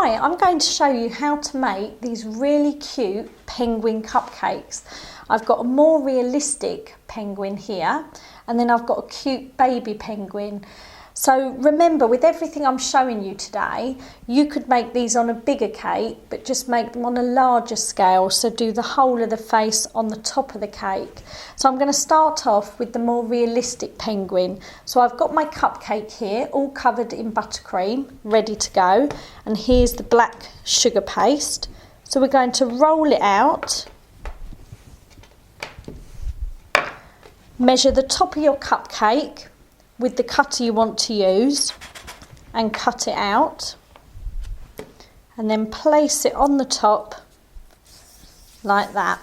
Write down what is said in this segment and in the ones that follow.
Hi, I'm going to show you how to make these really cute penguin cupcakes. I've got a more realistic penguin here, and then I've got a cute baby penguin. So remember, with everything I'm showing you today, you could make these on a bigger cake, but just make them on a larger scale. So do the whole of the face on the top of the cake. So I'm going to start off with the more realistic penguin. So I've got my cupcake here, all covered in buttercream, ready to go. And here's the black sugar paste. So we're going to roll it out. Measure the top of your cupcake with the cutter you want to use and cut it out, and then place it on the top like that.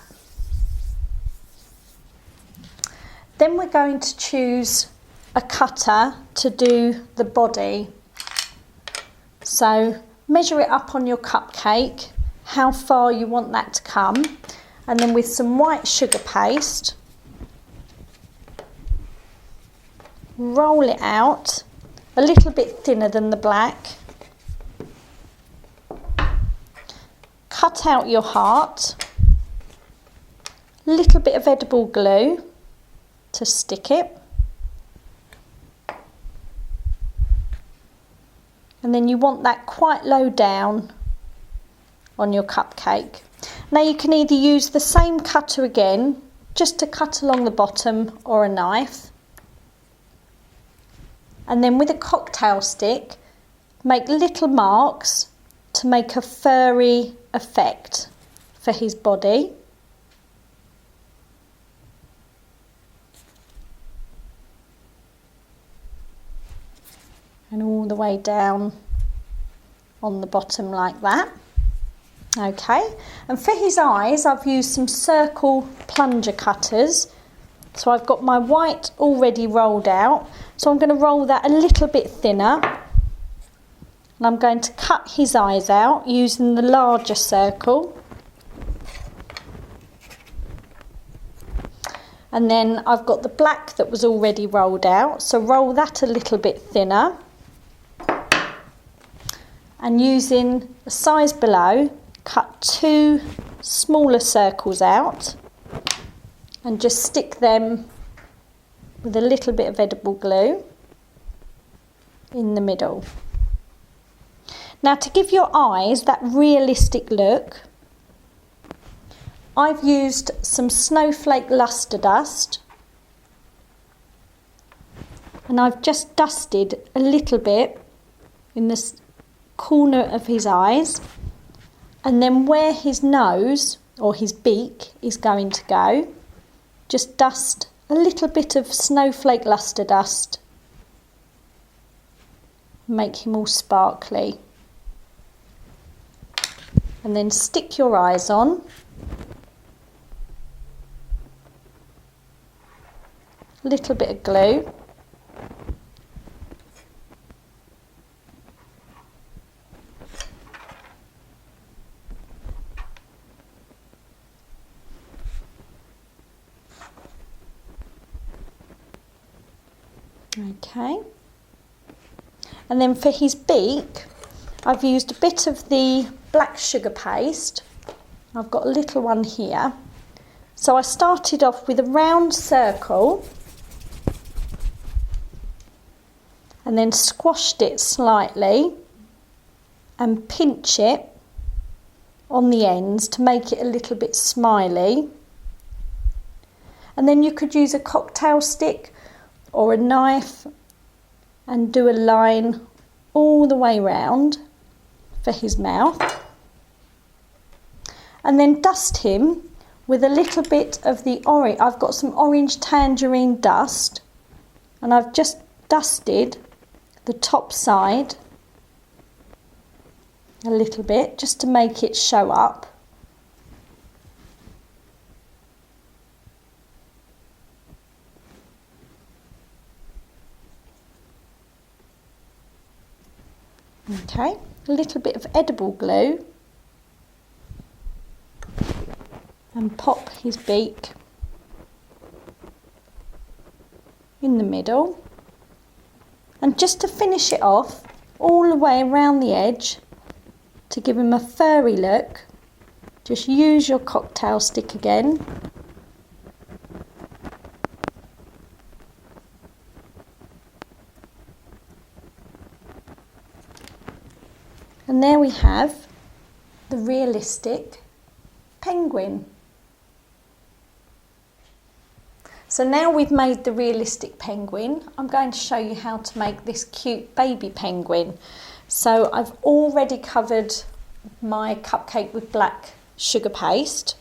Then we're going to choose a cutter to do the body. So measure it up on your cupcake, how far you want that to come, and then with some white sugar paste, roll it out a little bit thinner than the black. Cut out your heart, a little bit of edible glue to stick it, and then you want that quite low down on your cupcake. Now you can either use the same cutter again just to cut along the bottom, or a knife. And then with a cocktail stick, make little marks to make a furry effect for his body. And all the way down on the bottom like that. Okay, and for his eyes, I've used some circle plunger cutters. So I've got my white already rolled out, so I'm going to roll that a little bit thinner, and I'm going to cut his eyes out using the larger circle. And then I've got the black that was already rolled out, so roll that a little bit thinner, and using the size below, cut two smaller circles out and just stick them with a little bit of edible glue in the middle. Now, to give your eyes that realistic look, I've used some Snowflake Lustre dust, and I've just dusted a little bit in this corner of his eyes, and then where his nose or his beak is going to go, just dust a little bit of Snowflake Lustre dust, make him all sparkly, and then stick your eyes on. A little bit of glue, okay, and then for his beak, I've used a bit of the black sugar paste. I've got a little one here. So I started off with a round circle and then squashed it slightly and pinch it on the ends to make it a little bit smiley. And then you could use a cocktail stick or a knife and do a line all the way round for his mouth, and then dust him with a little bit of the orange. I've got some orange tangerine dust, and I've just dusted the top side a little bit just to make it show up. Okay, a little bit of edible glue, and pop his beak in the middle, and just to finish it off all the way around the edge to give him a furry look, just use your cocktail stick again. And there we have the realistic penguin. So now we've made the realistic penguin, I'm going to show you how to make this cute baby penguin. So I've already covered my cupcake with black sugar paste.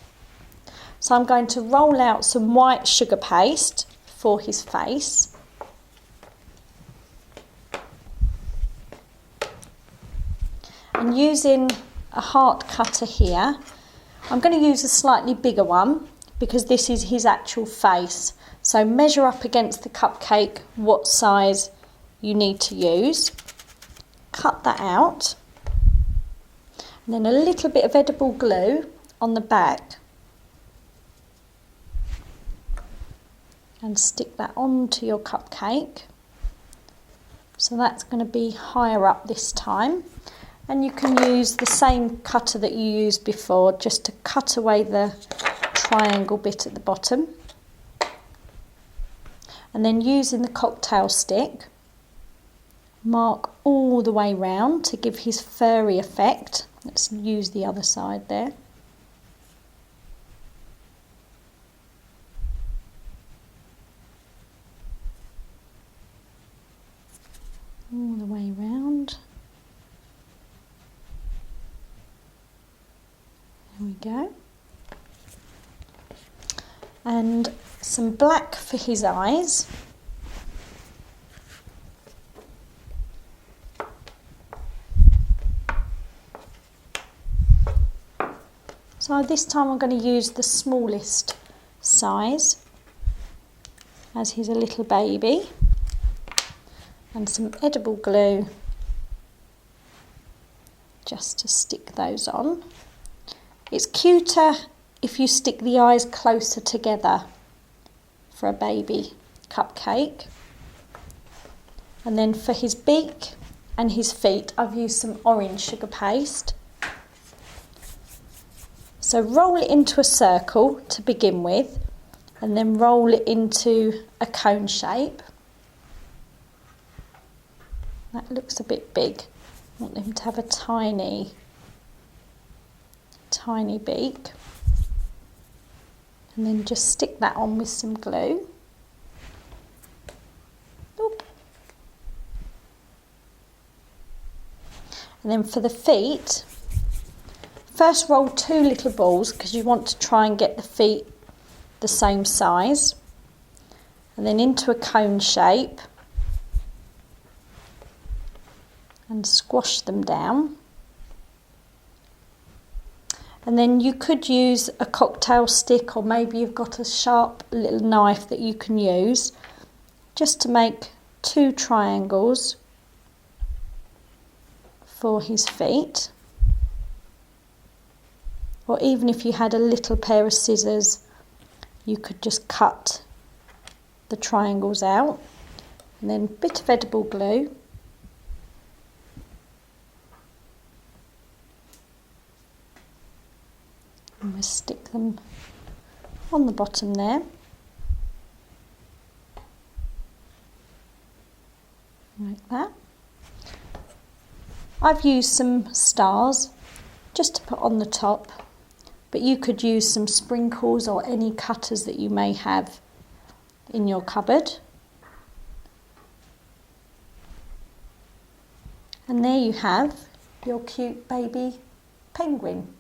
So I'm going to roll out some white sugar paste for his face. And using a heart cutter here, I'm going to use a slightly bigger one because this is his actual face. So measure up against the cupcake what size you need to use. Cut that out. And then a little bit of edible glue on the back. And stick that onto your cupcake. So that's going to be higher up this time. And you can use the same cutter that you used before just to cut away the triangle bit at the bottom. And then using the cocktail stick, mark all the way round to give his furry effect. Let's use the other side there. All the way round. There we go. And some black for his eyes. So this time I'm going to use the smallest size as he's a little baby. And some edible glue just to stick those on. It's cuter if you stick the eyes closer together for a baby cupcake. And then for his beak and his feet, I've used some orange sugar paste. So roll it into a circle to begin with, and then roll it into a cone shape. That looks a bit big. I want him to have a tiny beak. And then just stick that on with some glue. Oop. And then for the feet, first roll 2 little balls because you want to try and get the feet the same size. And then into a cone shape and squash them down. And then you could use a cocktail stick, or maybe you've got a sharp little knife that you can use just to make 2 triangles for his feet. Or even if you had a little pair of scissors, you could just cut the triangles out. And then a bit of edible glue. And we'll stick them on the bottom there. Like that. I've used some stars just to put on the top, but you could use some sprinkles or any cutters that you may have in your cupboard. And there you have your cute baby penguin.